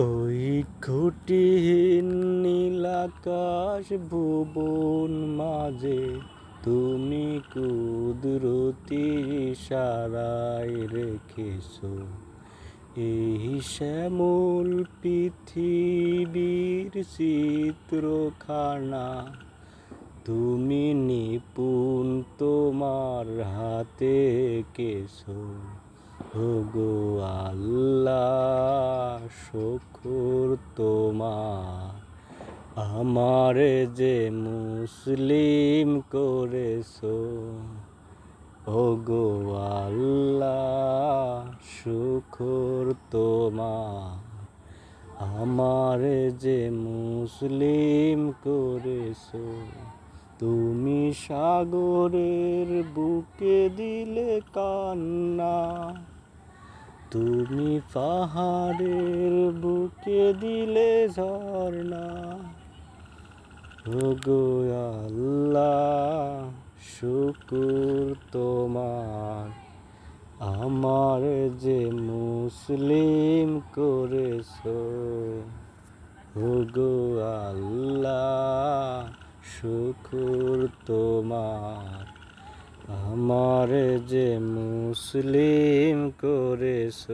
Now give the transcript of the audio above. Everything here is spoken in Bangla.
ওই খুঁটিহীন নীলাকাশ ভুবন মাঝে তুমি কুদরতি ইশারায় রেখেছো এই শ্যামল পৃথিবীর চিত্রখানা। তুমি নিপুণ তোমার হাতে এঁকেছো। ওগো আল্লাহ, শুকর তোমার, আমারে যে মুসলিম করেছো। ওগো আল্লাহ, শুকর তোমার, আমারে যে মুসলিম করেছো। তুমি সাগরের বুকে দিলে কান্না, তুমি পাহাড়ের বুকে দিলে ঝর্ণা। ওগো আল্লাহ, শুকর তোমার, আমার যে মুসলিম করেছো। ওগো আল্লাহ, শুকর তোমার, আমার যে মুসলিম করেছো।